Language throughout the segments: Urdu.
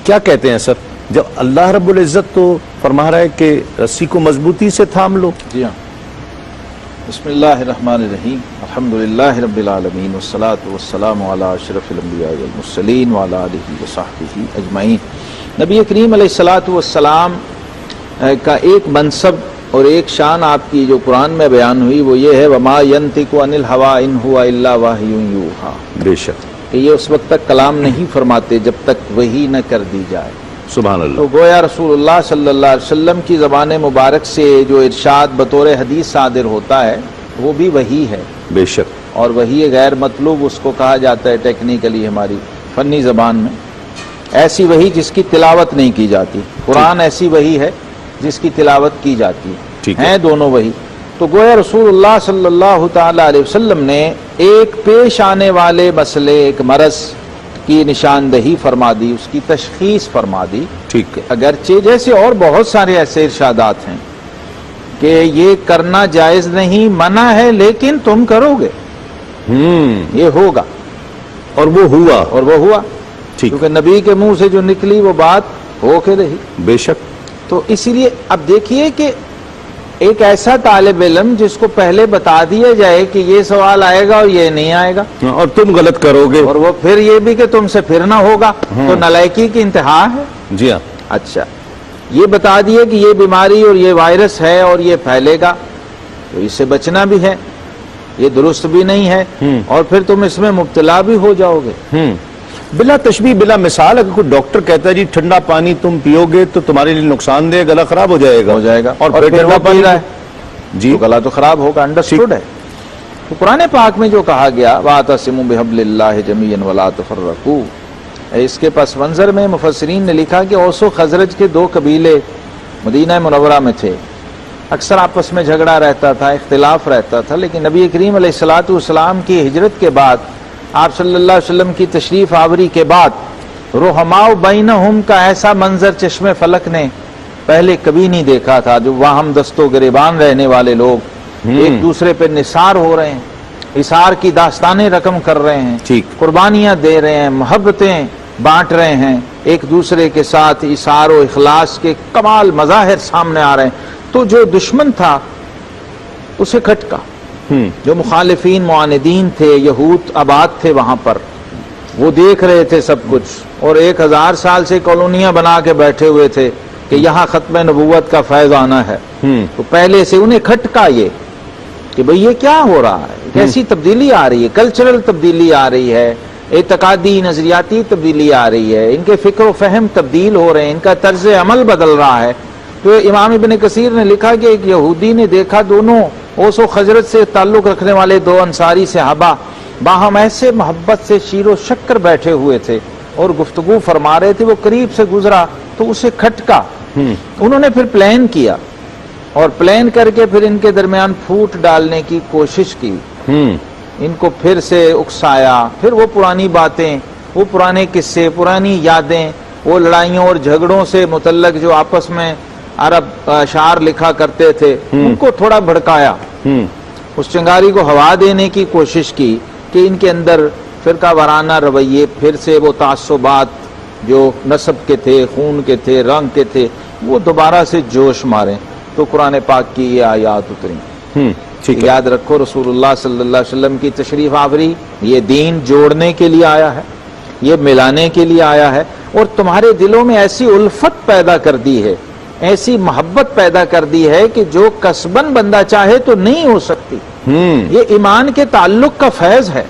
کیا کہتے ہیں سر جب اللہ رب العزت تو فرما رہا ہے کہ رسی کو مضبوطی سے تھام لو؟ جی ہاں، بسم اللہ الرحمن الرحیم، الحمدللہ رب العالمین والصلاة والسلام علی اشرف الانبیاء والمرسلین وعلی آلہ وصحبہ اجمعین۔ نبی کریم علیہ الصلاۃ والسلام کا ایک منصب اور ایک شان آپ کی جو قرآن میں بیان ہوئی وہ یہ ہے وما ینطق عن الہوی ان ہوا الا وحی یوحی، بے شک کہ یہ اس وقت تک کلام نہیں فرماتے جب تک وحی نہ کر دی جائے۔ سبحان اللہ۔ تو گویا رسول اللہ صلی اللہ علیہ وسلم کی زبان مبارک سے جو ارشاد بطور حدیث صادر ہوتا ہے وہ بھی وحی ہے، بے شک، اور وحی غیر مطلوب اس کو کہا جاتا ہے ٹیکنیکلی ہماری فنی زبان میں۔ ایسی وحی جس کی تلاوت نہیں کی جاتی، قرآن ایسی وحی ہے جس کی تلاوت کی جاتی ٹھیک ہے، ہیں دونوں وحی۔ تو گویا رسول اللہ صلی اللہ تعالی علیہ وسلم نے ایک پیش آنے والے مسئلے، ایک مرض کی نشاندہی فرما دی، اس کی تشخیص فرما دی۔ ٹھیک ہے، اگرچہ جیسے اور بہت سارے ایسے ارشادات ہیں کہ یہ کرنا جائز نہیں، منع ہے، لیکن تم کرو گے، یہ ہوگا، اور وہ ہوا، اور وہ ہوا، ٹھیک، کیونکہ نبی کے منہ سے جو نکلی وہ بات ہو کے رہی۔ بے شک۔ تو اسی لیے اب دیکھیے کہ ایک ایسا طالب علم جس کو پہلے بتا دیا جائے کہ یہ سوال آئے گا اور یہ نہیں آئے گا، اور تم غلط کرو گے، اور وہ پھر یہ بھی کہ تم سے پھر نہ ہوگا، تو نالائکی کی انتہا ہے۔ جی ہاں، اچھا، یہ بتا دیے کہ یہ بیماری اور یہ وائرس ہے اور یہ پھیلے گا، تو اس سے بچنا بھی ہے، یہ درست بھی نہیں ہے، اور پھر تم اس میں مبتلا بھی ہو جاؤ گے۔ بلا تشبیہ بلا مثال اگر کوئی ڈاکٹر کہتا ہے جی ٹھنڈا پانی تم پیو گے تو تمہارے لیے نقصان دہ، گلا خراب ہو جائے گا، اور پھر پھر ٹھنڈا وہ پی رہا ہے جی تو گلا تو خراب ہوگا، انڈرسٹوڈ ہے۔ تو قرآن پاک میں جو کہا گیا وَاعْتَصِمُوا بِحَبْلِ اللَّهِ جَمِيعًا وَلَا تَفَرَّقُوا، اس کے پس منظر میں مفسرین نے لکھا کہ اوس و خزرج کے دو قبیلے مدینہ منورہ میں تھے، اکثر آپس میں جھگڑا رہتا تھا، اختلاف رہتا تھا، لیکن نبی کریم علیہ الصلاۃ والسلام کی ہجرت کے بعد، آپ صلی اللہ علیہ وسلم کی تشریف آوری کے بعد، رحماء بینہم کا ایسا منظر چشم فلک نے پہلے کبھی نہیں دیکھا تھا، جو وہاں ہم دست و گریبان رہنے والے لوگ ایک دوسرے پہ نثار ہو رہے ہیں، اثار کی داستانیں رقم کر رہے ہیں، قربانیاں دے رہے ہیں، محبتیں بانٹ رہے ہیں، ایک دوسرے کے ساتھ اثار و اخلاص کے کمال مظاہر سامنے آ رہے ہیں۔ تو جو دشمن تھا اسے کھٹکا، جو مخالفین معاندین تھے، یہود آباد تھے وہاں پر، وہ دیکھ رہے تھے سب کچھ، اور 1000 سال سے کالونیاں بنا کے بیٹھے ہوئے تھے کہ یہاں ختم نبوت کا فیض آنا ہے، تو پہلے سے انہیں کھٹکا یہ کہ بھئی یہ کیا ہو رہا ہے، کیسی تبدیلی آ رہی ہے، کلچرل تبدیلی آ رہی ہے، اعتقادی نظریاتی تبدیلی آ رہی ہے، ان کے فکر و فہم تبدیل ہو رہے ہیں، ان کا طرز عمل بدل رہا ہے۔ تو امام ابن کثیر نے لکھا کہ ایک یہودی نے دیکھا دونوں اوس و خزرج سے تعلق رکھنے والے دو انصاری صحابہ باہم ایسے محبت سے شیر و شکر بیٹھے ہوئے تھے اور گفتگو فرما رہے تھے، وہ قریب سے گزرا تو اسے کھٹکا۔ انہوں نے پھر پلان کیا، اور پلان کر کے پھر ان کے درمیان پھوٹ ڈالنے کی کوشش کی، ان کو پھر سے اکسایا، پھر وہ پرانی باتیں، وہ پرانے قصے، پرانی یادیں، وہ لڑائیوں اور جھگڑوں سے متعلق جو آپس میں عرب اشعار لکھا کرتے تھے ان کو تھوڑا بھڑکایا، اس چنگاری کو ہوا دینے کی کوشش کی کہ ان کے اندر فرقہ وارانہ رویے، پھر سے وہ تعصبات جو نسب کے تھے، خون کے تھے، رنگ کے تھے، وہ دوبارہ سے جوش ماریں۔ تو قرآن پاک کی یہ آیات اتری۔ یاد رکھو رسول اللہ صلی اللہ علیہ وسلم کی تشریف آوری یہ دین جوڑنے کے لیے آیا ہے، یہ ملانے کے لیے آیا ہے، اور تمہارے دلوں میں ایسی الفت پیدا کر دی ہے، ایسی محبت پیدا کر دی ہے کہ جو قصباً بندہ چاہے تو نہیں ہو سکتی۔ یہ ایمان کے تعلق کا فیض ہے،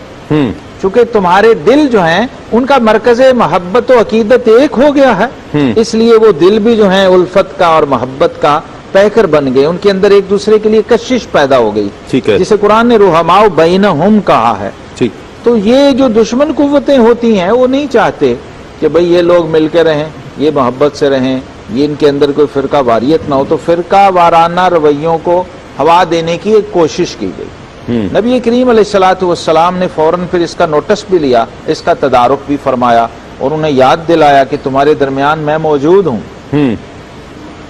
چونکہ تمہارے دل جو ہیں ان کا مرکز محبت و عقیدت ایک ہو گیا ہے، اس لیے وہ دل بھی جو ہیں الفت کا اور محبت کا پیکر بن گئے، ان کے اندر ایک دوسرے کے لیے کشش پیدا ہو گئی، جسے قرآن نے رحماء بینہم کہا ہے۔ تو یہ جو دشمن قوتیں ہوتی ہیں وہ نہیں چاہتے کہ بھئی یہ لوگ مل کے رہیں، یہ محبت سے رہیں، یہ ان کے اندر کوئی فرقہ واریت نہ ہو، تو فرقہ وارانہ رویوں کو ہوا دینے کی ایک کوشش کی گئی۔ نبی کریم علیہ الصلوۃ والسلام نے فوراً پھر اس کا نوٹس بھی لیا، اس کا تدارک بھی فرمایا، اور انہیں یاد دلایا کہ تمہارے درمیان میں موجود ہوں،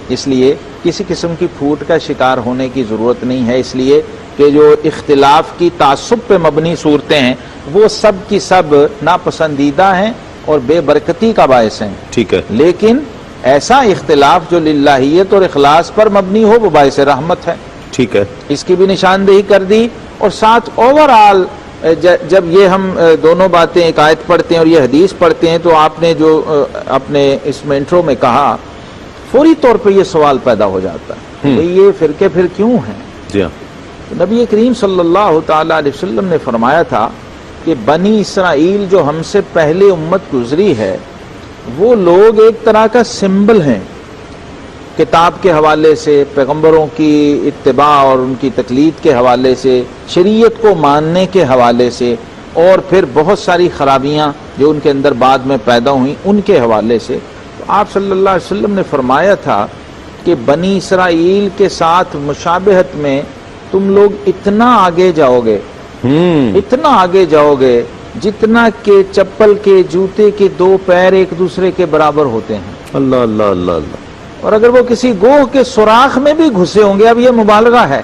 اس لیے کسی قسم کی پھوٹ کا شکار ہونے کی ضرورت نہیں ہے، اس لیے کہ جو اختلاف کی تعصب پہ مبنی صورتیں ہیں وہ سب کی سب ناپسندیدہ ہیں اور بے برکتی کا باعث ہیں، ٹھیک ہے، لیکن ایسا اختلاف جو للہیت اور اخلاص پر مبنی ہو وہ باعث رحمت ہے، ٹھیک ہے، اس کی بھی نشاندہی کر دی۔ اور ساتھ اوورآل جب یہ ہم دونوں باتیں ایک آیت پڑھتے ہیں اور یہ حدیث پڑھتے ہیں تو آپ نے جو اپنے اس میں انٹرو میں کہا، فوری طور پہ یہ سوال پیدا ہو جاتا ہے کہ یہ فرقے پھر کیوں ہیں؟ جی ہاں، نبی کریم صلی اللہ تعالی علیہ وسلم نے فرمایا تھا کہ بنی اسرائیل جو ہم سے پہلے امت گزری ہے وہ لوگ ایک طرح کا سمبل ہیں، کتاب کے حوالے سے، پیغمبروں کی اتباع اور ان کی تقلید کے حوالے سے، شریعت کو ماننے کے حوالے سے، اور پھر بہت ساری خرابیاں جو ان کے اندر بعد میں پیدا ہوئیں ان کے حوالے سے۔ تو آپ صلی اللہ علیہ وسلم نے فرمایا تھا کہ بنی اسرائیل کے ساتھ مشابہت میں تم لوگ اتنا آگے جاؤ گے، اتنا آگے جاؤ گے جتنا کہ چپل کے، جوتے کے دو پیر ایک دوسرے کے برابر ہوتے ہیں۔ اللہ اللہ اللہ اللہ، اور اگر وہ کسی گوہ کے سوراخ میں بھی گھسے ہوں گے، اب یہ مبالغہ ہے،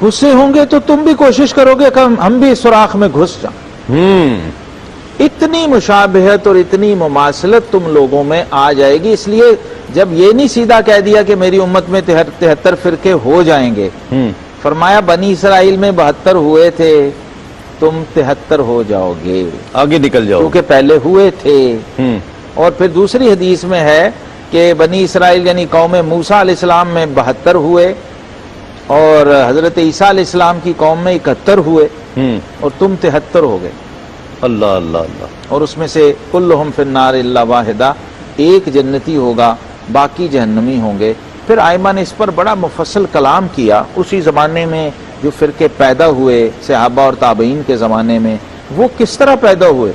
گھسے ہوں گے تو تم بھی کوشش کرو گے کہ ہم بھی اس سوراخ میں گھس جائیں۔ اتنی مشابہت اور اتنی مماثلت تم لوگوں میں آ جائے گی۔ اس لیے جب یہ نہیں سیدھا کہہ دیا کہ میری امت میں 73 فرقے ہو جائیں گے، فرمایا بنی اسرائیل میں 72 ہوئے تھے، تم 73 ہو جاؤ گے، آگے نکل جاؤ، کیونکہ پہلے ہوئے تھے۔ اور پھر دوسری حدیث میں ہے کہ بنی اسرائیل یعنی قوم موسیٰ علیہ السلام میں 72 ہوئے، اور حضرت عیسیٰ علیہ السلام کی قوم میں 71 ہوئے، اور تم 73 ہو گئے۔ اللہ اللہ اللہ، اور اس میں سے کلہم فی النار الا واحدہ، ایک جنتی ہوگا باقی جہنمی ہوں گے۔ پھر آئمہ نے اس پر بڑا مفصل کلام کیا، اسی زمانے میں جو فرقے پیدا ہوئے صحابہ اور تابعین کے زمانے میں، وہ کس طرح پیدا ہوئے،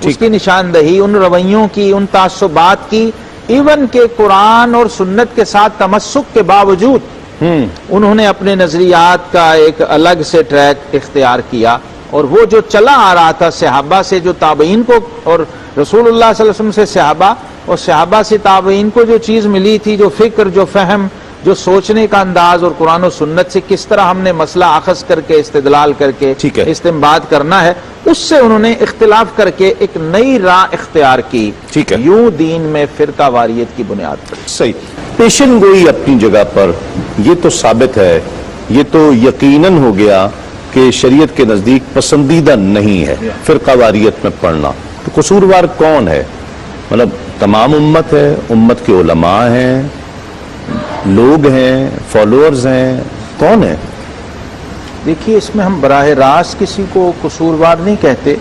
اس کی نشاندہی، ان رویوں کی، ان تعصبات کی، ایون کہ قرآن اور سنت کے ساتھ تمسک کے باوجود انہوں نے اپنے نظریات کا ایک الگ سے ٹریک اختیار کیا، اور وہ جو چلا آ رہا تھا صحابہ سے، جو تابعین کو، اور رسول اللہ صلی اللہ علیہ وسلم سے صحابہ، اور صحابہ سے تابعین کو جو چیز ملی تھی، جو فکر، جو فہم، جو سوچنے کا انداز، اور قرآن و سنت سے کس طرح ہم نے مسئلہ اخذ کر کے، استدلال کر کے استنباط کرنا ہے، اس سے انہوں نے اختلاف کر کے ایک نئی راہ اختیار کی، یوں دین میں فرقہ واریت کی بنیاد پر۔ صحیح، پیشن گوئی اپنی جگہ پر، یہ تو ثابت ہے، یہ تو یقیناً ہو گیا کہ شریعت کے نزدیک پسندیدہ نہیں ہے فرقہ واریت میں پڑھنا۔ تو قصوروار کون ہے؟ مطلب تمام امت ہے، امت کے علماء ہیں، لوگ ہیں، فالوورز ہیں، کون ہے؟ دیکھیے، اس میں ہم براہ راست کسی کو قصوروار نہیں کہتے،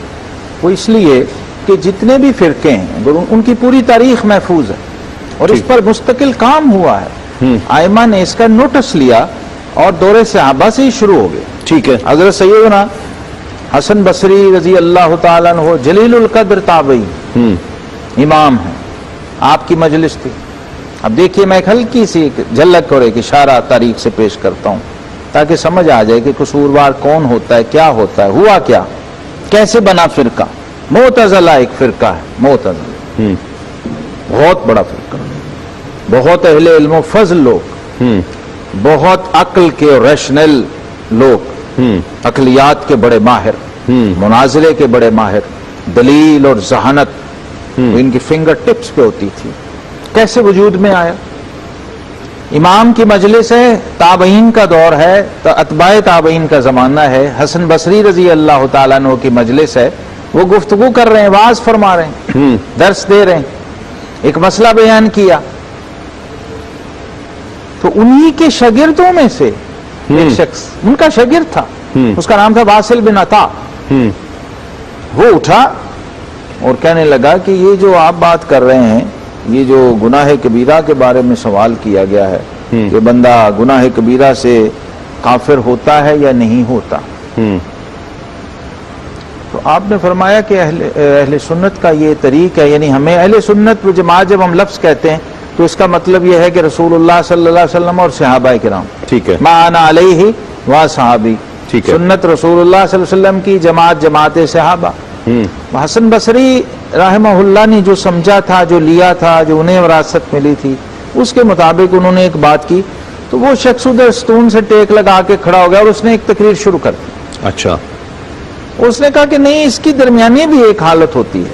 وہ اس لیے کہ جتنے بھی فرقے ہیں ان کی پوری تاریخ محفوظ ہے اور اس پر مستقل کام ہوا ہے۔ آئمہ نے اس کا نوٹس لیا اور دور صحابہ سے ہی شروع ہو گئے۔ ٹھیک ہے، حضرت سیدنا حسن بصری رضی اللہ تعالیٰ عنہ جلیل القدر تابعی امام ہیں، آپ کی مجلس تھی۔ اب دیکھیے، میں ایک ہلکی سی جھلک اور ایک اشارہ تاریخ سے پیش کرتا ہوں تاکہ سمجھ آ جائے کہ قصوروار کون ہوتا ہے، کیا ہوتا ہے، ہوا کیا، کیسے بنا فرقہ۔ معتزلہ ایک فرقہ ہے، معتزلہ بہت بڑا فرقہ، بہت اہل علم و فضل لوگ، بہت عقل کے اور ریشنل لوگ، عقلیات کے بڑے ماہر، مناظرے کے بڑے ماہر، دلیل اور ذہانت ان کی فنگر ٹپس پہ ہوتی تھی۔ کیسے وجود میں آیا؟ امام کی مجلس ہے، تابعین کا دور ہے، اتباع تابعین کا زمانہ ہے، حسن بصری رضی اللہ تعالیٰ عنہ کی مجلس ہے، وہ گفتگو کر رہے ہیں، واعظ فرما رہے ہیں، درس دے رہے ہیں، ایک مسئلہ بیان کیا، تو انہی کے شاگردوں میں سے ایک شخص، ان کا شاگرد تھا، اس کا نام تھا واصل بن عطا، وہ اٹھا اور کہنے لگا کہ یہ جو آپ بات کر رہے ہیں، یہ جو گناہ کبیرہ کے بارے میں سوال کیا گیا ہے کہ بندہ گناہ کبیرہ سے کافر ہوتا ہے یا نہیں ہوتا، تو آپ نے فرمایا کہ اہل سنت کا یہ طریق ہے، یعنی ہمیں اہل سنت و جماعت جب ہم لفظ کہتے ہیں تو اس کا مطلب یہ ہے کہ رسول اللہ صلی اللہ علیہ وسلم اور صحابہ کرام، ٹھیک ہے، ما انا علیہ و صحابی، سنت رسول اللہ صلی اللہ علیہ وسلم کی، جماعت جماعت صحابہ۔ حسن بصری رحمہ اللہ نے جو سمجھا تھا، جو لیا تھا، جو انہیں وراثت ملی تھی، اس کے مطابق انہوں نے ایک بات کی، تو وہ شخص ادھر ستون سے ٹیک لگا کے کھڑا ہو گیا اور اس نے ایک تقریر شروع کر دی۔ اچھا، اس نے کہا کہ نہیں، اس کی درمیانی بھی ایک حالت ہوتی ہے،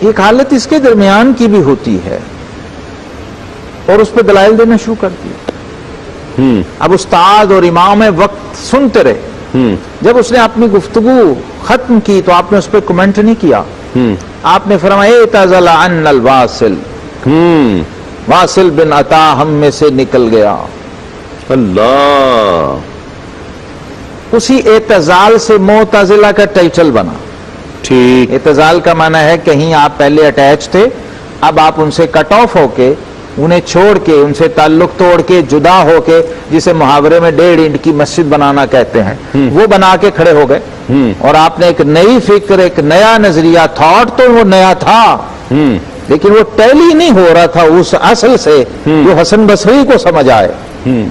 ایک حالت اس کے درمیان کی بھی ہوتی ہے اور اس پہ دلائل دینا شروع کرتی ہے. اب استاد اور امام وقت سنتے رہے. جب اس نے اپنی گفتگو ختم کی تو آپ نے اس پہ کمنٹ نہیں کیا. آپ نے فرمایا اعتزل عن الواصل، واصل بن عطا ہم میں سے نکل گیا. اللہ، اسی اعتزال سے معتزلہ کا ٹائٹل بنا. ٹھیک. اعتزال کا معنی ہے کہیں آپ پہلے اٹیچ تھے، اب آپ ان سے کٹ آف ہو کے، انہیں چھوڑ کے، ان سے تعلق توڑ کے، جدا ہو کے، جسے محاورے میں 1.5 اینٹ کی مسجد بنانا کہتے ہیں، وہ بنا کے کھڑے ہو گئے. اور آپ نے ایک نئی فکر، ایک نیا نظریہ، تھاٹ تو وہ نیا تھا لیکن وہ ٹیلی نہیں ہو رہا تھا اس اصل سے جو حسن بصری کو سمجھ آئے.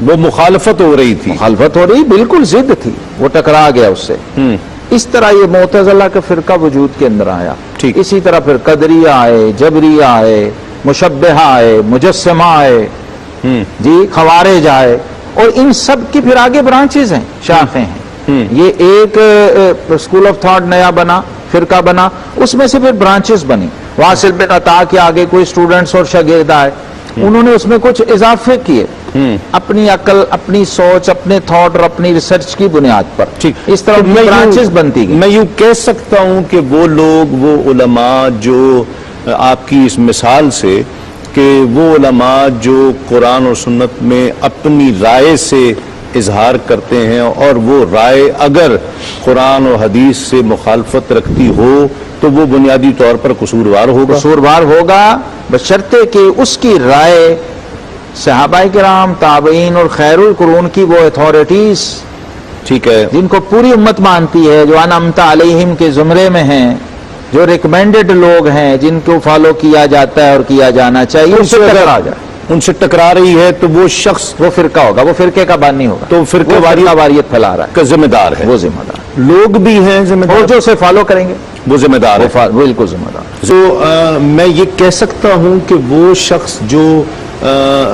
وہ مخالفت ہو رہی تھی. مخالفت ہو رہی، بالکل ضد تھی، وہ ٹکرا گیا اس سے. اس طرح یہ معتزلہ کا فرقہ وجود کے اندر آیا. ٹھیک. اسی طرح پھر قدریہ آئے، جبریہ آئے، مشبہہ آئے، مجسمہ آئے، جی خوارج آئے، اور ان سب کی پھر آگے برانچز ہیں، شاخیں ہیں. یہ ایک اسکول آف تھاٹ نیا بنا، فرقہ بنا، اس میں سے پھر برانچز بنی. واصل بن عطا کے آگے کوئی اسٹوڈنٹس اور شاگرد آئے، انہوں نے اس میں کچھ اضافے کیے اپنی عقل، اپنی سوچ، اپنے تھاٹ اور اپنی ریسرچ کی بنیاد پر. ٹھیک. اس طرح برانچز بنتی گئی. میں یوں کہہ سکتا ہوں کہ وہ لوگ، وہ علماء جو آپ کی اس مثال سے، کہ وہ علماء جو قرآن اور سنت میں اپنی رائے سے اظہار کرتے ہیں اور وہ رائے اگر قرآن و حدیث سے مخالفت رکھتی ہو تو وہ بنیادی طور پر قصوروار ہوگا. قصوروار ہوگا، بشرطے کہ اس کی رائے صحابہ کرام، تابعین اور خیر القرون کی وہ اتھارٹیز، ٹھیک ہے، جن کو پوری امت مانتی ہے، جو انعمت علیہم کے زمرے میں ہیں، جو ریکمینڈڈ لوگ ہیں، جن کو فالو کیا جاتا ہے اور کیا جانا چاہیے، ان سے ٹکرا جائے، ان سے ٹکرا رہی ہے تو وہ شخص، وہ فرقہ ہوگا، وہ فرقے کا بانی ہوگا، تو فرقہ واریت پھیلا رہا ہے، کا ذمہ دار ہے. وہ ذمہ دار. لوگ بھی ہیں ذمہ اور دار، جو اسے فالو کریں گے وہ ذمہ دار ہے. بالکل ذمہ دار. تو میں یہ کہہ سکتا ہوں کہ وہ شخص جو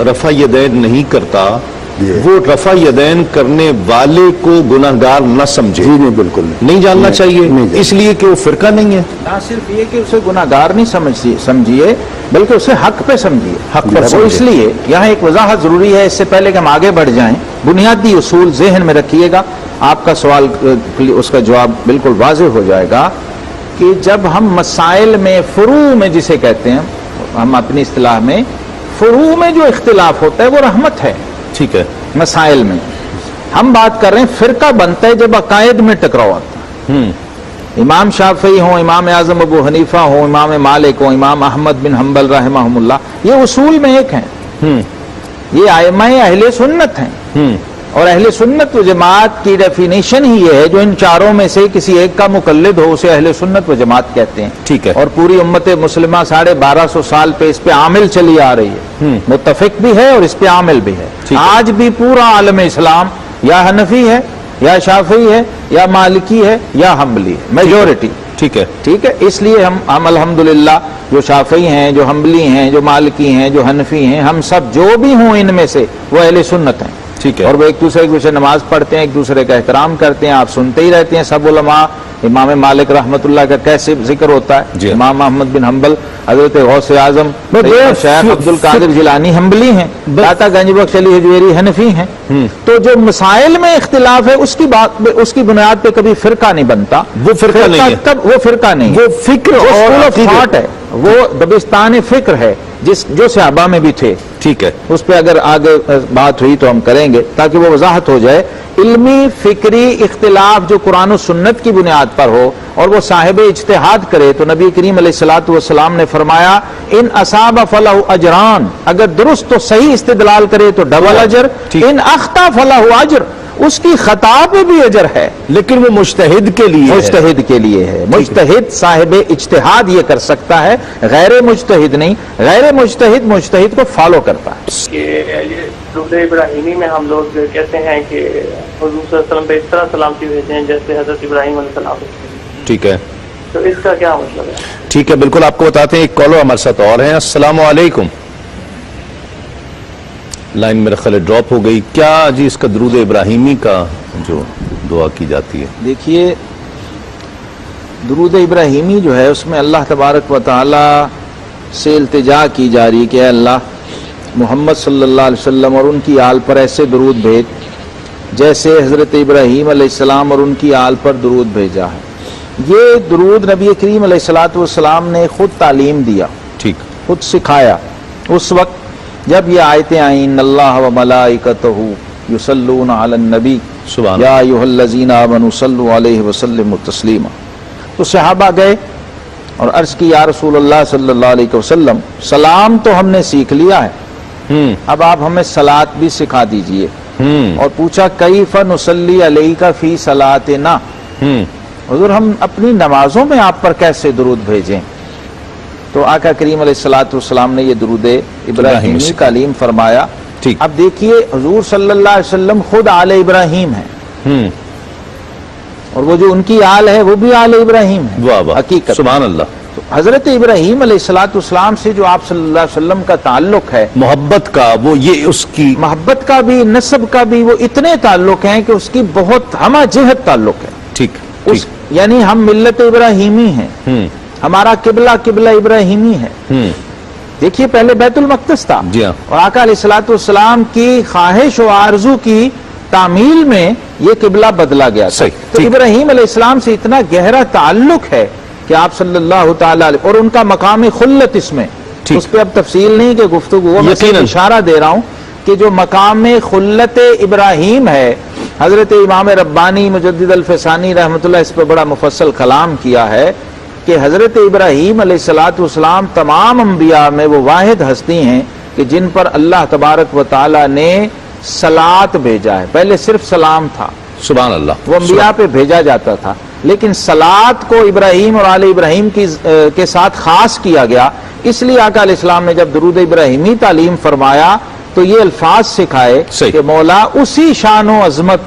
رفع یدین نہیں کرتا، وہ رفع یدین کرنے والے کو گناہگار نہ سمجھے. جی نہیں، بالکل نہیں جاننا چاہیے، اس لیے کہ وہ فرقہ نہیں ہے. نہ صرف یہ کہ اسے گناہگار نہیں سمجھیے بلکہ اسے حق پہ سمجھیے. حق پر وہ سمجھے. اس لیے یہاں ایک وضاحت ضروری ہے، اس سے پہلے کہ ہم آگے بڑھ جائیں. بنیادی اصول ذہن میں رکھیے گا، آپ کا سوال، اس کا جواب بالکل واضح ہو جائے گا. کہ جب ہم مسائل میں، فروع میں جسے کہتے ہیں ہم اپنی اصطلاح میں، فروع میں جو اختلاف ہوتا ہے وہ رحمت ہے. ٹھیک ہے. مسائل میں ہم بات کر رہے ہیں، فرقہ بنتا ہے جب عقائد میں ٹکراؤ آتا ہے. امام شافعی ہوں، امام اعظم ابو حنیفہ ہوں، امام مالک ہوں، امام احمد بن حنبل رحمہ اللہ، یہ اصول میں ایک ہیں، یہ ائمہ اہل سنت ہیں. اور اہل سنت و جماعت کی ڈیفینیشن ہی یہ ہے، جو ان چاروں میں سے کسی ایک کا مقلد ہو اسے اہل سنت و جماعت کہتے ہیں. ٹھیک ہے. اور پوری امت مسلمہ 1250 سال پہ اس پہ عامل چلی آ رہی ہے، متفق بھی ہے اور اس پہ عامل بھی ہے. آج بھی پورا عالم اسلام یا حنفی ہے، یا شافعی ہے، یا مالکی ہے، یا حنبلی ہے، میجورٹی. ٹھیک ہے. ٹھیک ہے. اس لیے ہم الحمدللہ جو شافعی ہیں، جو حنبلی ہیں، جو مالکی ہیں، جو حنفی ہیں، ہم سب جو بھی ہوں ان میں سے وہ اہل سنت ہیں. ٹھیک ہے. اور وہ ایک دوسرے کے پیچھے نماز پڑھتے ہیں، ایک دوسرے کا احترام کرتے ہیں. آپ سنتے ہی رہتے ہیں سب علماء، امام مالک رحمت اللہ کا کیسے ذکر ہوتا ہے، جی. امام احمد بن حنبل، حضرت غوث اعظم شیخ عبد القادر جیلانی حنبلی ہیں، داتا گنج بخش علی حجویری حنفی ہیں. تو جو مسائل میں اختلاف ہے اس کی بنیاد پہ کبھی فرقہ نہیں بنتا. وہ فرقہ نہیں ہے، تب وہ فرقہ نہیں ہے، وہ فکر جو اور اسکول آف عقیدے. تھاٹ ہے، وہ دبستان فکر ہے جو صحابہ میں بھی تھے. ٹھیک ہے. اس پہ اگر آگے بات ہوئی تو ہم کریں گے تاکہ وہ وضاحت ہو جائے. علمی فکری اختلاف جو قرآن و سنت کی بنیاد پر ہو اور وہ صاحب اجتہاد کرے تو نبی کریم علیہ الصلوۃ والسلام نے فرمایا ان اصاب فلہ اجران، اگر درست تو صحیح استدلال کرے تو ڈبل اجر، ان اخطا فلہ اجر، اس کی خطا پہ بھی اجر ہے. لیکن وہ مجتہد کے لیے ہے. مجتہد کے لیے ہے. مجتہد صاحب اجتہاد یہ کر سکتا ہے، غیر مجتہد نہیں. غیر مجتہد مجتہد کو فالو کرتا ہے. کہ یہ درود ابراہیمی میں ہم لوگ کہتے ہیں کہ حضور صلی اللہ علیہ وسلم پہ اس طرح سلامتی بھیجتے ہیں جیسے حضرت ابراہیم علیہ السلام. ٹھیک ہے. تو اس کا کیا مطلب ہے؟ ٹھیک ہے، بالکل آپ کو بتاتے ہیں. ایک کالر ہمارے ساتھ اور ہیں. السلام علیکم. لائن میرا خیال ڈراپ ہو گئی. کیا جی اس کا درود ابراہیمی کا جو دعا کی جاتی ہے؟ دیکھیے درود ابراہیمی جو ہے اس میں اللہ تبارک و تعالی سے التجا کی جا رہی ہے کہ اے اللہ محمد صلی اللہ علیہ وسلم اور ان کی آل پر ایسے درود بھیج جیسے حضرت ابراہیم علیہ السلام اور ان کی آل پر درود بھیجا ہے. یہ درود نبی کریم علیہ الصلوۃ والسلام نے خود تعلیم دیا, ٹھیک, خود سکھایا اس وقت جب یہ آیتیں آئیں ان اللہ و ملائکتہ یصلون علی النبی سبحان یا ایھا الذین آمنوا صلوا علیہ وسلموا تسلیما. تو صحابہ گئے اور عرض کی یا رسول اللہ صلی اللہ علیہ وسلم سلام تو ہم نے سیکھ لیا ہے, اب آپ ہمیں صلاۃ بھی سکھا دیجئے. اور پوچھا کیف نصلی علیک فی صلاتنا, حضور ہم اپنی نمازوں میں آپ پر کیسے درود بھیجیں. تو آقا کریم علیہ الصلوۃ والسلام نے یہ درود ابراہیمی تعلیم فرمایا. ٹھیک. اب دیکھیے حضور صلی اللہ علیہ وسلم خود آل ابراہیم ہیں اور وہ جو ان کی آل ہے وہ بھی آل ابراہیم ہے. واہ واہ, حقیقت سبحان اللہ. تو حضرت ابراہیم علیہ الصلوۃ والسلام سے جو آپ صلی اللہ علیہ وسلم کا تعلق ہے, محبت کا, وہ یہ اس کی محبت کا بھی نسب کا بھی, وہ اتنے تعلق ہیں کہ اس کی بہت ہمہ جہت تعلق ہے. ٹھیک, اس یعنی ہم ملت ابراہیمی ہیں, ہمارا قبلہ قبلہ ابراہیمی ہے. دیکھیے پہلے بیت المقدس تھا, جی ہاں, اور آقا علیہ الصلوۃ والسلام کی خواہش و آرزو کی تعمیل میں یہ قبلہ بدلا گیا تھا. صحیح, تو ابراہیم علیہ السلام سے اتنا گہرا تعلق ہے کہ آپ صلی اللہ تعالی علیہ, اور ان کا مقام خلت اس میں, اس پہ اب تفصیل نہیں کہ گفتگو, میں صرف اشارہ دے رہا ہوں کہ جو مقام خلت ابراہیم ہے, حضرت امام ربانی مجدد الفسانی رحمۃ اللہ اس پہ بڑا مفصل کلام کیا ہے کہ حضرت ابراہیم علیہ الصلوۃ والسلام تمام انبیاء میں وہ واحد ہستی ہیں کہ جن پر اللہ تبارک و تعالی نے صلاۃ بھیجا ہے. پہلے صرف سلام تھا, سبحان اللہ, وہ انبیاء پہ بھیجا جاتا تھا, لیکن صلاۃ کو ابراہیم اور آل ابراہیم کے ساتھ خاص کیا گیا. اس لیے آقا علیہ السلام نے جب درود ابراہیمی تعلیم فرمایا تو یہ الفاظ سکھائے کہ مولا اسی شان و عظمت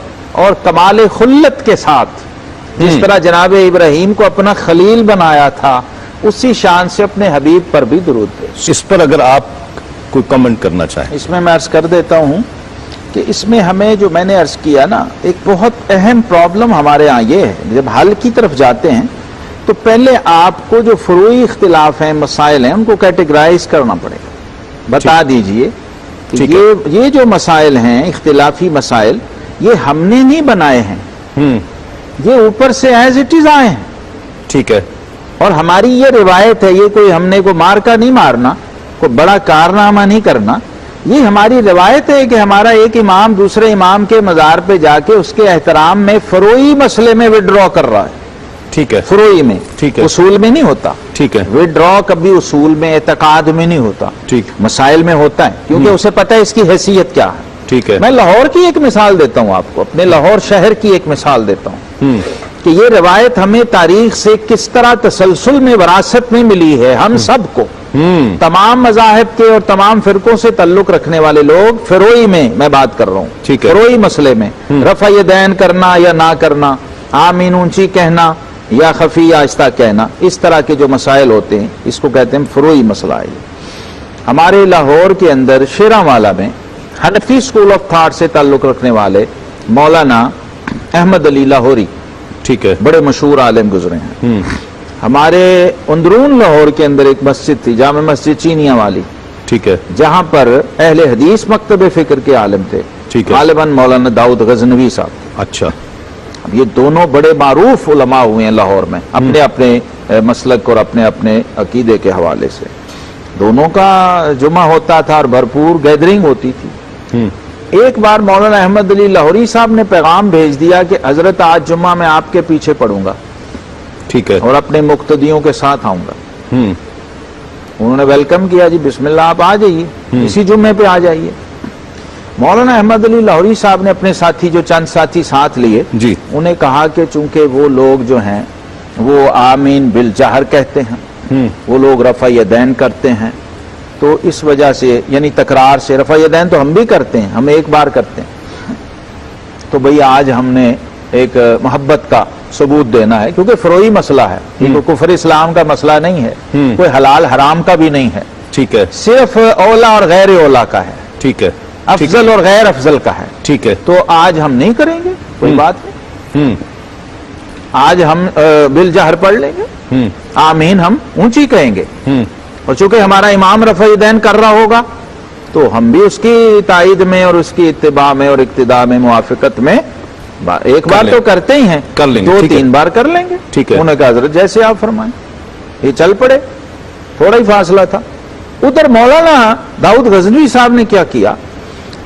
اور کمال خلت کے ساتھ جس طرح جناب ابراہیم کو اپنا خلیل بنایا تھا, اسی شان سے اپنے حبیب پر بھی درود بھیج. اس پر اگر آپ کوئی کمنٹ کرنا چاہیں. اس میں عرض کر دیتا ہوں کہ اس میں ہمیں جو میں نے عرض کیا نا, ایک بہت اہم پرابلم ہمارے ہاں یہ ہے, جب حل کی طرف جاتے ہیں تو پہلے آپ کو جو فروعی اختلاف ہیں, مسائل ہیں, ان کو کیٹیگرائز کرنا پڑے گا. بتا دیجئے کہ یہ جو مسائل ہیں اختلافی مسائل, یہ ہم نے نہیں بنائے ہیں, یہ اوپر سے ایز اٹ از آئے ہیں. ٹھیک ہے, اور ہماری یہ روایت ہے, یہ کوئی ہم نے کو مار کا نہیں مارنا, کوئی بڑا کارنامہ نہیں کرنا, یہ ہماری روایت ہے کہ ہمارا ایک امام دوسرے امام کے مزار پہ جا کے اس کے احترام میں فروعی مسئلے میں وڈرا کر رہا ہے. ٹھیک ہے, فروعی میں, ٹھیک ہے, اصول میں نہیں ہوتا. ٹھیک ہے, وڈرا کبھی اصول میں اعتقاد میں نہیں ہوتا, ٹھیک, مسائل میں ہوتا ہے, کیونکہ اسے پتہ ہے اس کی حیثیت کیا ہے. ٹھیک ہے, میں لاہور کی ایک مثال دیتا ہوں آپ کو, اپنے لاہور شہر کی ایک مثال دیتا ہوں کہ یہ روایت ہمیں تاریخ سے کس طرح تسلسل میں وراثت میں ملی ہے. ہم سب کو, تمام مذاہب کے اور تمام فرقوں سے تعلق رکھنے والے لوگ, فروعی میں بات کر رہا ہوں, ٹھیک ہے, فروعی مسئلے میں رفع یدین کرنا یا نہ کرنا, آمین اونچی کہنا یا خفی آہستہ کہنا, اس طرح کے جو مسائل ہوتے ہیں اس کو کہتے ہیں فروعی مسئلہ ہے. ہمارے لاہور کے اندر شیراں میں حنفی اسکول آف تھاٹ سے تعلق رکھنے والے مولانا احمد علی لاہوری, ٹھیک ہے, بڑے مشہور عالم گزرے ہیں. ہمارے اندرون لاہور کے اندر ایک مسجد تھی, جامع مسجد چینیاں والی, ٹھیک ہے, جہاں پر اہل حدیث مکتب فکر کے عالم تھے, ٹھیک ہے, غالباً مولانا داؤد غزنوی صاحب. اچھا, اب یہ دونوں بڑے معروف علماء ہوئے ہیں لاہور میں, اپنے اپنے مسلک اور اپنے اپنے عقیدے کے حوالے سے. دونوں کا جمعہ ہوتا تھا اور بھرپور گیدرنگ ہوتی تھی. ایک بار مولانا احمد علی لاہوری صاحب نے پیغام بھیج دیا کہ حضرت آج جمعہ میں آپ کے پیچھے پڑھوں گا, ٹھیک ہے, اور اپنے مقتدیوں کے ساتھ آؤں گا. انہوں نے ویلکم کیا, جی بسم اللہ آپ آ جائیے, اسی جمعے پہ آ جائیے. مولانا احمد علی لاہوری صاحب نے اپنے ساتھی جو چند ساتھی ساتھ لیے, جی, انہیں کہا کہ چونکہ وہ لوگ جو ہیں وہ آمین بالجہر کہتے ہیں, وہ لوگ رفع یدین کرتے ہیں, تو اس وجہ سے یعنی تکرار سے, رفع یدین تو ہم بھی کرتے ہیں, ہم ایک بار کرتے ہیں, تو بھئی آج ہم نے ایک محبت کا ثبوت دینا ہے, کیونکہ فروعی مسئلہ ہے, یہ کفر اسلام کا مسئلہ نہیں ہے, کوئی حلال حرام کا بھی نہیں ہے, ٹھیک ہے, صرف اولا اور غیر اولا کا ہے, ٹھیک ہے, افضل اور غیر افضل کا ہے, ٹھیک ہے. تو آج ہم نہیں کریں گے, کوئی بات نہیں. آج ہم بل جہر پڑھ لیں گے، آمین ہم اونچی کہیں گے، اور چونکہ ہمارا امام رفع یدین کر رہا ہوگا تو ہم بھی اس کی تائید میں اور اس کی اتباع میں اور اقتداء میں موافقت میں ایک بار تو کرتے ہی ہیں، کر لیں گے، دو ٹھیک ہے، تین بار کر لیں گے۔ ٹھیک ہے۔ انہوں نے کہا حضرت جیسے آپ فرمائیں، یہ چل پڑے، تھوڑا ہی فاصلہ تھا۔ ادھر مولانا داؤد غزنوی صاحب نے کیا کیا،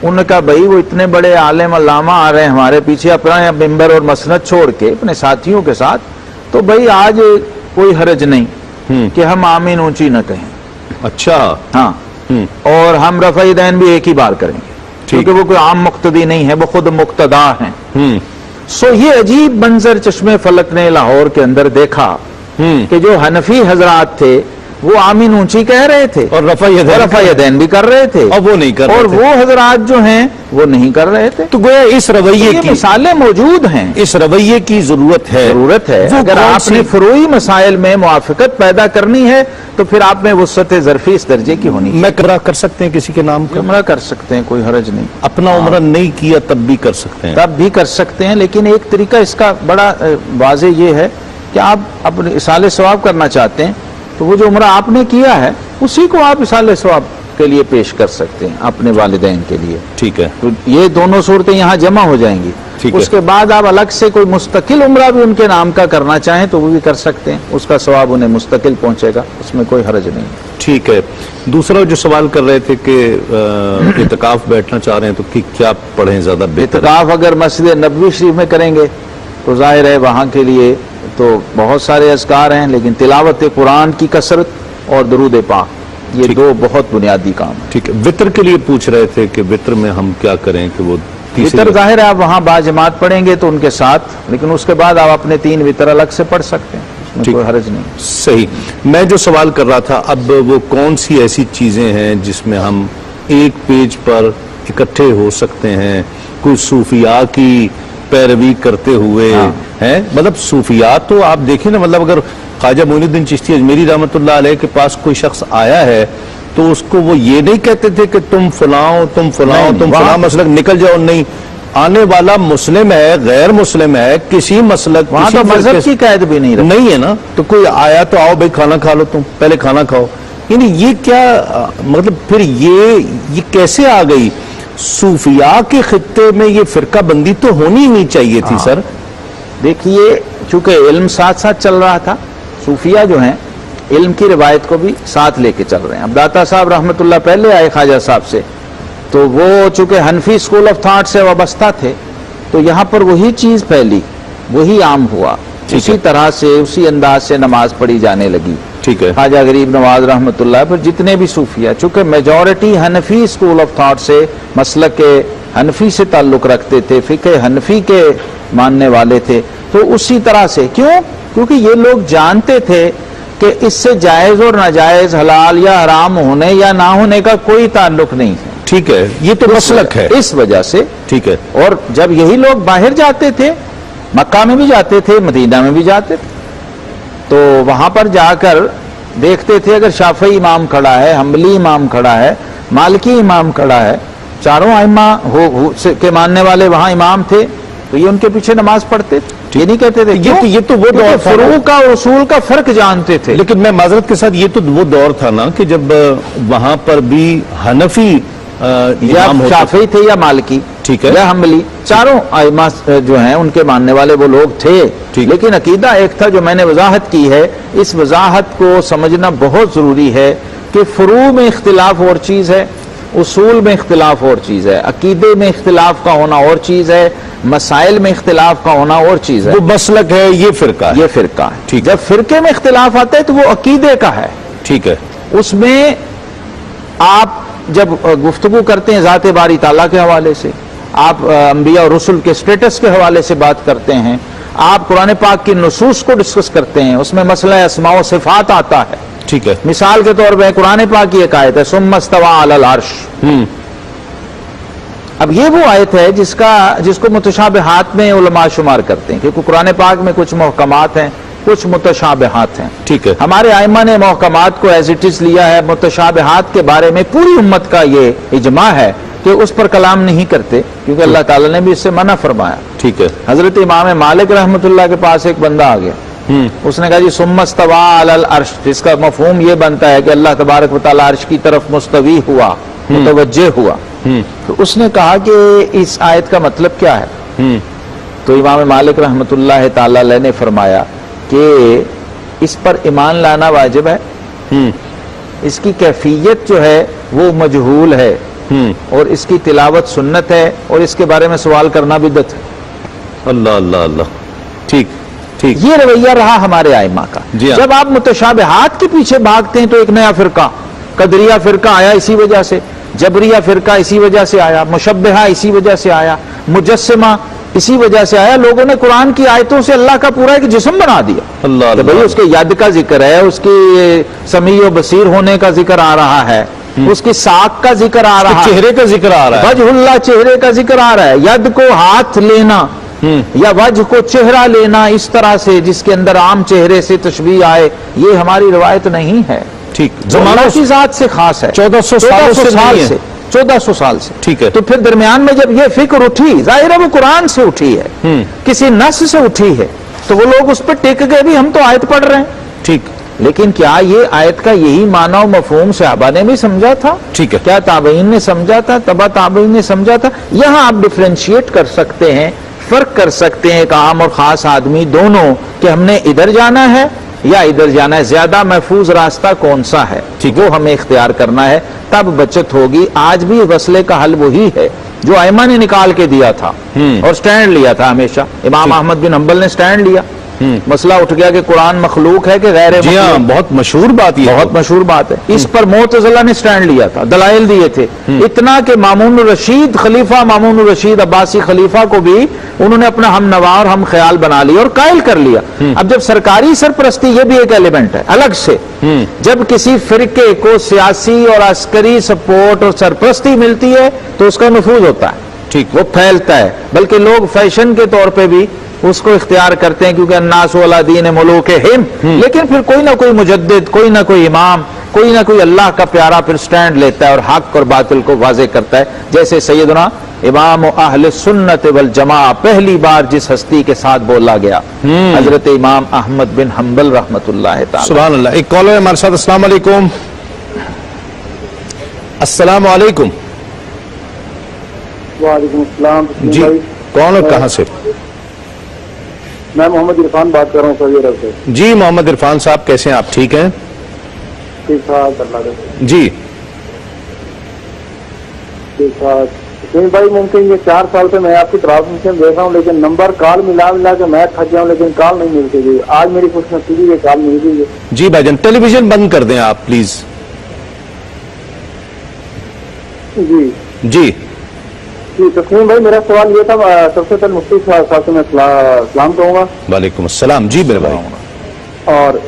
انہوں نے کہا بھائی وہ اتنے بڑے عالم علامہ آ رہے ہیں ہمارے پیچھے اپنا ممبر اور مسند چھوڑ کے اپنے ساتھیوں کے ساتھ، تو بھائی آج کوئی حرج نہیں کہ ہم آمین اونچی نہ کہیں، اچھا، ہاں، اور ہم رفع یدین بھی ایک ہی بار کریں گے، کیونکہ وہ کوئی عام مقتدی نہیں ہے، وہ خود مقتدا ہیں۔ سو یہ عجیب منظر چشمے فلک نے لاہور کے اندر دیکھا کہ جو حنفی حضرات تھے وہ آمین اونچی کہہ رہے تھے اور رفع یدین بھی کر رہے تھے، اور وہ نہیں کر رہے اور تھے، وہ حضرات جو ہیں وہ نہیں کر رہے تھے۔ تو گویا اس رویے یہ کی، مثالیں موجود ہیں، اس رویے کی ضرورت ہے۔ وہ اگر کون آپ نے سی؟ فروعی مسائل میں موافقت پیدا کرنی ہے تو پھر آپ میں وسعت ظرفی اس درجے کی ہونی میں قرار کر سکتے ہیں کسی کے نام کا، عمرہ کر سکتے ہیں، کوئی حرج نہیں، اپنا عمرہ نہیں کیا تب بھی کر سکتے ہیں، تب بھی کر سکتے ہیں، لیکن ایک طریقہ اس کا بڑا واضح یہ ہے کہ آپ اپنے اصال ثواب کرنا چاہتے ہیں تو وہ جو عمرہ آپ نے کیا ہے اسی کو آپ اصال ثواب کے لیے پیش کر سکتے ہیں اپنے والدین کے لیے۔ ٹھیک ہے، تو یہ دونوں صورتیں یہاں جمع ہو جائیں گی۔ ٹھیک ہے۔ اس کے بعد آپ الگ سے کوئی مستقل عمرہ بھی ان کے نام کا کرنا چاہیں تو وہ بھی کر سکتے ہیں، اس کا ثواب انہیں مستقل پہنچے گا، اس میں کوئی حرج نہیں۔ ٹھیک ہے۔ دوسرا جو سوال کر رہے تھے کہ اعتکاف بیٹھنا چاہ رہے ہیں تو کیا پڑھیں زیادہ بہتر ہے؟ اعتکاف اگر مسجد نبوی شریف میں کریں گے تو ظاہر ہے وہاں کے لیے تو بہت سارے اذکار ہیں، لیکن تلاوت قرآن کی کثرت اور درود پاک یہ دو بہت بنیادی کام ہیں۔ ٹھیک ہے۔ وطر کے لیے پوچھ رہے تھے کہ وطر میں ہم کیا کریں کہ وہ وطر ظاہر ہے آپ وہاں با جماعت پڑھیں گے تو ان کے ساتھ، لیکن اس کے بعد آپ اپنے 3 وطر الگ سے پڑھ سکتے ہیں، اس میں کوئی حرج نہیں۔ صحیح۔ میں جو سوال کر رہا تھا اب وہ کون سی ایسی چیزیں ہیں جس میں ہم ایک پیج پر اکٹھے ہو سکتے ہیں، کوئی صوفیاء کی پیروی کرتے ہوئے ہیں؟ مطلب صوفیاء تو آپ دیکھیں نا، مطلب اگر خواجہ معین الدین چشتی اجمیری رحمۃ اللہ علیہ کے پاس کوئی شخص آیا ہے تو اس کو وہ یہ نہیں کہتے تھے کہ تم فلاں تم فلاں تم فلاں مسلک نکل جاؤ، نہیں، آنے والا مسلم ہے غیر مسلم ہے کسی مسلک وہاں تو مذہب کی قید بھی نہیں ہے نا، تو کوئی آیا تو آؤ بھائی کھانا کھا لو، تم پہلے کھانا کھاؤ، یعنی یہ کیا مطلب پھر یہ کیسے آ گئی؟ صوفیاء کے خطے میں یہ فرقہ بندی تو ہونی ہی نہیں چاہیے تھی سر۔ دیکھیے چونکہ علم ساتھ ساتھ چل رہا تھا، صوفیاء جو ہیں علم کی روایت کو بھی ساتھ لے کے چل رہے ہیں۔ اب داتا صاحب رحمت اللہ پہلے آئے خواجہ صاحب سے، تو وہ چونکہ حنفی سکول آف تھاٹ سے وابستہ تھے تو یہاں پر وہی چیز پھیلی، وہی عام ہوا، اسی طرح سے اسی انداز سے نماز پڑھی جانے لگی۔ ٹھیک ہے۔ خواجہ غریب نواز رحمت اللہ پر جتنے بھی صوفیاء، چونکہ majority Hanafi school of thought سے مسلک کے حنفی سے تعلق رکھتے تھے، فقہ حنفی کے ماننے والے تھے، تو اسی طرح سے کیونکہ یہ لوگ جانتے تھے کہ اس سے جائز اور ناجائز، حلال یا حرام ہونے یا نہ ہونے کا کوئی تعلق نہیں ہے۔ ٹھیک ہے، یہ تو مسلک ہے، اس وجہ سے ٹھیک ہے۔ اور جب یہی لوگ باہر جاتے تھے، مکہ میں بھی جاتے تھے، مدینہ میں بھی جاتے تھے، تو وہاں پر جا کر دیکھتے تھے اگر شافعی امام کھڑا ہے، حنبلی امام کھڑا ہے، مالکی امام کھڑا ہے، چاروں ائمہ کے ماننے والے وہاں امام تھے، تو یہ ان کے پیچھے نماز پڑھتے تھے۔ یہ نہیں کہتے تھے یہ تو وہ دور تھا، فروع کا اور اصول کا فرق جانتے تھے۔ لیکن میں معذرت کے ساتھ یہ تو وہ دور تھا نا کہ جب وہاں پر بھی حنفی یا امام ہوتے شافعی تھے یا مالکی، ٹھیک ہے، یا حنبلی، چاروں ائمہ جو ہیں ان کے ماننے والے وہ لوگ تھے، لیکن عقیدہ ایک تھا جو میں نے وضاحت کی ہے۔ اس وضاحت کو سمجھنا بہت ضروری ہے کہ فروع میں اختلاف اور چیز ہے، اصول میں اختلاف اور چیز ہے، عقیدے میں اختلاف کا ہونا اور چیز ہے، مسائل میں اختلاف کا ہونا اور چیز ہے۔ وہ مسلک ہے، یہ فرقہ ہے، یہ فرقہ ہے۔ ٹھیک، جب فرقے میں اختلاف آتا ہے تو وہ عقیدے کا ہے۔ ٹھیک ہے۔ اس میں آپ جب گفتگو کرتے ہیں ذات باری تعالیٰ کے حوالے سے، آپ انبیاء اور رسل کے سٹیٹس کے حوالے سے بات کرتے ہیں، آپ قرآن پاک کی نصوص کو ڈسکس کرتے ہیں، اس میں مسئلہ اسماء و صفات آتا ہے۔ ٹھیک ہے۔ مثال کے طور پہ قرآن پاک کی ایک آیت ہے ثم استوى علی العرش، اب یہ وہ آیت ہے جس کو متشابہات میں علماء شمار کرتے ہیں، کیونکہ قرآن پاک میں کچھ محکمات ہیں، کچھ متشابہات ہیں۔ ٹھیک ہے۔ ہمارے ائمہ نے محکمات کو ایز اٹ از لیا ہے، متشابہات کے بارے میں پوری امت کا یہ اجماع ہے کہ اس پر کلام نہیں کرتے، کیونکہ اللہ تعالیٰ نے بھی اس سے منع فرمایا. ٹھیک ہے. حضرت امام مالک رحمۃ اللہ کے پاس ایک بندہ آ گیا، اس نے کہا جی ثم استوى علی العرش، جس کا مفہوم یہ بنتا ہے کہ اللہ تبارک و تعالیٰ عرش کی طرف مستوی ہوا، متوجہ ہوا. تو اس نے کہا کہ اس آیت کا مطلب کیا ہے؟ تو امام مالک رحمۃ اللہ تعالی علیہ نے فرمایا کہ اس پر ایمان لانا واجب ہے، اس کی کیفیت جو ہے وہ مجہول ہے، اور اس کی تلاوت سنت ہے، اور اس کے بارے میں سوال کرنا بدعت ہے. اللہ اللہ اللہ. ٹھیک ٹھیک. یہ رویہ رہا ہمارے ائمہ کا. جی ہاں. جب آپ متشابہات کے پیچھے بھاگتے ہیں تو ایک نیا فرقہ، قدریہ فرقہ آیا اسی وجہ سے، جبریہ فرقہ اسی وجہ سے آیا، مشبہہ اسی وجہ سے آیا، مجسمہ اسی وجہ سے آیا. لوگوں نے قرآن کی آیتوں سے اللہ کا پورا ایک جسم بنا دیا. اللہ تو بھئی اس کے ید کا ذکر ہے، اس کی سمیع و بصیر ہونے کا ذکر آ رہا ہے، اس کی ساق کا ذکر آ رہا ہے، چہرے کا ذکر آ رہا ہے، وجہ اللہ چہرے کا ذکر آ رہا ہے، ید کو ہاتھ لینا یا وجہ کو چہرہ لینا اس طرح سے جس کے اندر عام چہرے سے تشبیہ آئے، یہ ہماری روایت نہیں ہے. ٹھیک. زمانہ کی ذات سے خاص ہے، 1400 سال سے 1400 سال سے. ٹھیک ہے. تو پھر درمیان میں جب یہ فکر اٹھی، ظاہر ہے وہ قرآن سے اٹھی ہے، کسی نص سے اٹھی ہے، تو وہ لوگ اس پہ ٹک گئے بھی ہم تو آیت پڑھ رہے ہیں. ٹھیک. لیکن کیا یہ آیت کا یہی معنی و مفہوم صحابہ نے بھی سمجھا تھا؟ ٹھیک ہے. کیا تابعین نے سمجھا تھا؟ تبع تابعین نے سمجھا تھا؟ یہاں آپ ڈفرینشیٹ کر سکتے ہیں، فرق کر سکتے ہیں ایک عام اور خاص آدمی دونوں، کہ ہم نے ادھر جانا ہے یا ادھر جانا ہے، زیادہ محفوظ راستہ کون سا ہے، وہ ہمیں اختیار کرنا ہے، تب بچت ہوگی. آج بھی مسئلے کا حل وہی ہے جو ائمہ نے نکال کے دیا تھا اور سٹینڈ لیا تھا ہمیشہ. امام احمد بن حنبل نے سٹینڈ لیا، مسئلہ اٹھ گیا کہ قرآن مخلوق ہے کہ غیر جی ہاں، مخلوق. بہت مشہور بات یہ بہت مشہور بات ہے. اس پر معتزلہ نے سٹینڈ لیا تھا، دلائل دیے تھے، اتنا کہ مامون الرشید خلیفہ، مامون الرشید عباسی خلیفہ کو بھی انہوں نے اپنا ہم نوا اور ہم خیال بنا لیا اور قائل کر لیا. اب جب سرکاری سرپرستی، یہ بھی ایک ایلیمنٹ ہے الگ سے، جب کسی فرقے کو سیاسی اور عسکری سپورٹ اور سرپرستی ملتی ہے تو اس کا نفوذ ہوتا ہے. ٹھیک. وہ پھیلتا ہے، بلکہ لوگ فیشن کے طور پہ بھی اس کو اختیار کرتے ہیں، کیونکہ الناس علی دین ملوکہم. لیکن پھر کوئی نہ کوئی مجدد، کوئی نہ کوئی امام، کوئی نہ کوئی اللہ کا پیارا پھر سٹینڈ لیتا ہے اور حق اور باطل کو واضح کرتا ہے. جیسے سیدنا امام اہل سنت والجماعہ پہلی بار جس ہستی کے ساتھ بولا گیا، حضرت امام احمد بن حنبل رحمۃ اللہ تعالی. سبحان اللہ. ایک کالر ہے ہمارے ساتھ. السلام علیکم. السلام علیکم. وعلیکم السلام. جی کون اور کہاں سے؟ میں محمد عرفان بات کر رہا ہوں سعودی عرب سے. جی محمد عرفان صاحب، کیسے ہیں آپ؟ ٹھیک ہیں؟ ٹھیک ٹھاک اللہ کا. جی ٹھیک ٹھاک. حسین بھائی ممکن یہ 4 سال سے میں آپ کی ٹرانسمیشن دیکھ رہا ہوں، لیکن نمبر کال ملا کے میں تھک گیا ہوں، لیکن کال نہیں ملتی گئی. آج میری خوش نصیبی یہ کال مل گئی ہے. جی بھائی جان، ٹیلی ویژن بند کر دیں آپ پلیز. جی جی جی. تسلیم بھائی میرا سوال یہ تھا، سب سے پہلے مفتی صاحب سے میں سلام کہوں گا. وعلیکم السلام. جی میرے بھائی. اور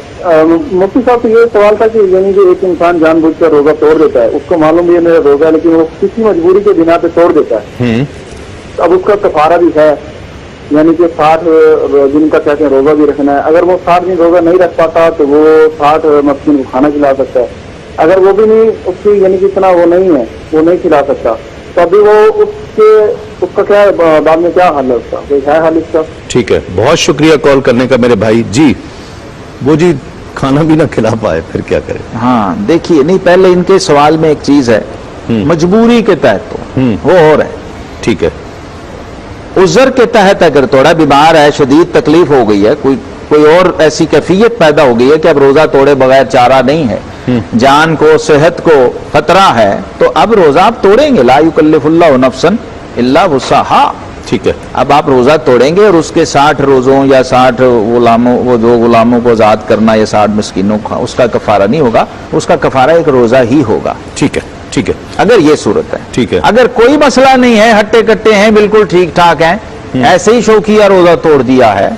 مفتی صاحب سے یہ سوال تھا کہ یعنی کہ ایک انسان جان بوجھ کر روزہ توڑ دیتا ہے، اس کو معلوم بھی ہے میرا روزہ ہے، لیکن وہ کسی مجبوری کے بنا پہ توڑ دیتا ہے. اب اس کا کفارہ بھی ہے، یعنی کہ 60 دن کا کہتے ہیں روزہ بھی رکھنا ہے. اگر وہ 60 دن روزہ نہیں رکھ پاتا تو وہ 60 مسکین کو کھانا کھلا سکتا ہے. اگر وہ بھی نہیں، اس کی یعنی کہ اتنا وہ نہیں ہے، وہ نہیں کھلا سکتا، تو ابھی وہ اس کا کیا بعد میں کیا حل ہے؟ اس کا کوئی ہے حل اس کا؟ ٹھیک ہے، بہت شکریہ کال کرنے کا میرے بھائی. جی وہ جی کھانا بھی نہ کھلا پائے پھر کیا کرے؟ ہاں دیکھیے، نہیں پہلے ان کے سوال میں ایک چیز ہے، مجبوری کے تحت تو وہ ہو رہا ہے. ٹھیک ہے. عذر کے تحت اگر تھوڑا بیمار ہے، شدید تکلیف ہو گئی ہے، کوئی اور ایسی کیفیت پیدا ہو گئی ہے کہ اب روزہ توڑے بغیر چارہ نہیں ہے، جان کو صحت کو خطرہ ہے، تو اب روزہ آپ توڑیں گے. لا یکلف اللہ نفسا الا وسعہا. ٹھیک ہے. اب آپ روزہ توڑیں گے اور اس کے 60 روزوں یا 60 غلاموں، وہ 2 غلاموں کو آزاد کرنا یا 60 مسکینوں کا، اس کا کفارہ نہیں ہوگا، اس کا کفارہ ایک روزہ ہی ہوگا. ٹھیک ہے. ٹھیک ہے. اگر یہ صورت ہے. ٹھیک ہے. اگر کوئی مسئلہ نہیں ہے، ہٹے کٹے ہیں، بالکل ٹھیک ٹھاک ہیں، ایسے ہی شوقیہ روزہ توڑ دیا ہے،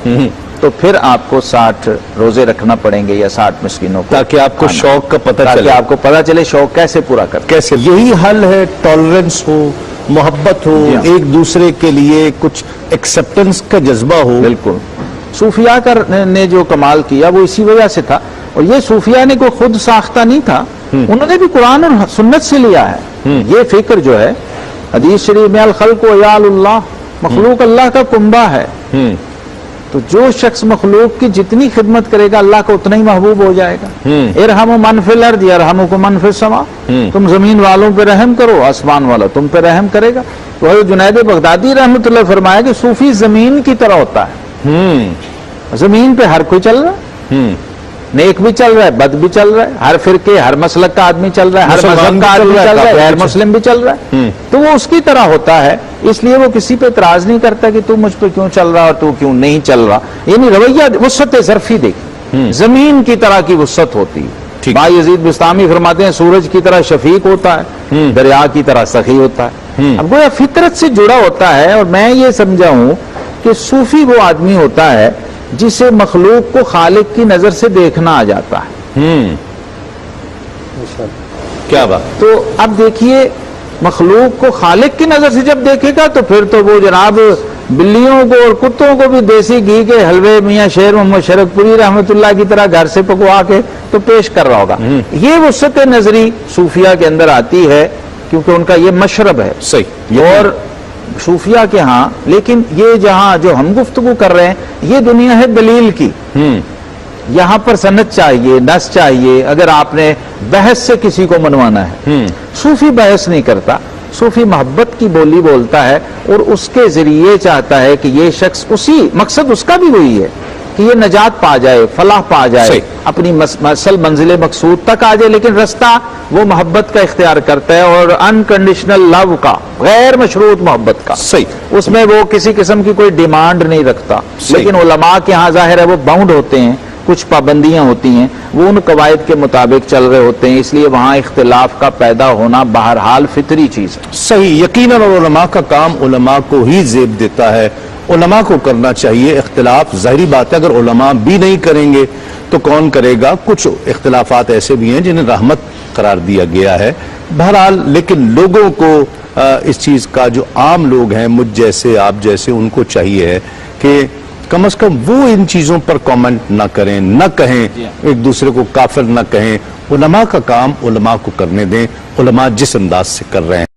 تو پھر آپ کو 60 روزے رکھنا پڑیں گے یا 60 مسکینوں کو، تاکہ آپ کو شوق کا پتہ چلے، تاکہ آپ کو پتہ چلے شوق کیسے پورا کرتے. کیسے. یہی حل ہے، ٹالرنس ہو، محبت ہو، ایک دوسرے کے لیے کچھ ایکسپٹنس کا جذبہ ہو. بالکل. صوفیاء نے جو کمال کیا وہ اسی وجہ سے تھا، اور یہ صوفیاء نے کوئی خود ساختہ نہیں تھا، انہوں نے بھی قرآن اور سنت سے لیا ہے. یہ فکر جو ہے حدیث شریف میں الخلق وعیال اللہ، مخلوق اللہ کا کنبہ ہے، تو جو شخص مخلوق کی جتنی خدمت کرے گا اللہ کا اتنا ہی محبوب ہو جائے گا۔ ارحموا من فی الارض یرحمکم من فی السماء، تم زمین والوں پہ رحم کرو، آسمان والا تم پہ رحم کرے گا۔ وہ جنید بغدادی رحمۃ اللہ فرمایا کہ صوفی زمین کی طرح ہوتا ہے، زمین پہ ہر کوئی چل رہا ہے، نیک بھی چل رہا ہے، بد بھی چل رہا ہے، ہر فرقے ہر مسلک کا آدمی چل رہا ہے، ہر مذہب کا آدمی چل رہا ہے، غیر مسلم بھی چل رہا ہے، تو وہ اس کی طرح ہوتا ہے، اس لیے وہ کسی پہ اعتراض نہیں کرتا کہ تو مجھ پہ کیوں چل رہا اور تو کیوں نہیں چل رہا، یعنی رویہ وسعت ظرفی دیکھی، زمین کی طرح کی وسعت ہوتی ہے۔ با یزید بستامی فرماتے ہیں سورج کی طرح شفیق ہوتا ہے، دریا کی طرح سخی ہوتا ہے۔ اب گویا فطرت سے جڑا ہوتا ہے، اور میں یہ سمجھا ہوں کہ صوفی وہ آدمی ہوتا ہے جسے مخلوق کو خالق کی نظر سے دیکھنا آ جاتا ہے۔ کیا بات؟ تو اب دیکھیے مخلوق کو خالق کی نظر سے جب دیکھے گا تو پھر تو وہ جناب بلیوں کو اور کتوں کو بھی دیسی گھی کے حلوے میاں شیر محمد شرف پوری رحمت اللہ کی طرح گھر سے پکوا کے تو پیش کر رہا ہوگا۔ یہ وسعت نظری صوفیہ کے اندر آتی ہے کیونکہ ان کا یہ مشرب ہے، صحیح، اور صوفیہ کے ہاں، لیکن یہ جہاں جو ہم گفتگو کر رہے ہیں یہ دنیا ہے دلیل کی، یہاں پر سند چاہیے، نص چاہیے، اگر آپ نے بحث سے کسی کو منوانا ہے۔ صوفی بحث نہیں کرتا، صوفی محبت کی بولی بولتا ہے، اور اس کے ذریعے چاہتا ہے کہ یہ شخص، اسی مقصد اس کا بھی وہی ہے کہ یہ نجات پا جائے، فلاح پا جائے، اپنی اصل منزل مقصود تک آ جائے، لیکن رستہ وہ محبت کا اختیار کرتا ہے، اور انکنڈیشنل لو کا، غیر مشروط محبت کا، اس میں وہ کسی قسم کی کوئی ڈیمانڈ نہیں رکھتا۔ لیکن علماء کے ہاں ظاہر ہے وہ باؤنڈ ہوتے ہیں، کچھ پابندیاں ہوتی ہیں، وہ ان قواعد کے مطابق چل رہے ہوتے ہیں، اس لیے وہاں اختلاف کا پیدا ہونا بہرحال فطری چیز ہے۔ صحیح، یقیناً، اور علماء کا کام علماء کو ہی زیب دیتا ہے، علماء کو کرنا چاہیے اختلاف، ظاہری بات ہے اگر علماء بھی نہیں کریں گے تو کون کرے گا؟ کچھ اختلافات ایسے بھی ہیں جنہیں رحمت قرار دیا گیا ہے، بہرحال لیکن لوگوں کو اس چیز کا، جو عام لوگ ہیں مجھ جیسے آپ جیسے، ان کو چاہیے ہے کہ کم از کم وہ ان چیزوں پر کامنٹ نہ کریں، نہ کہیں، ایک دوسرے کو کافر نہ کہیں، علماء کا کام علماء کو کرنے دیں، علماء جس انداز سے کر رہے ہیں۔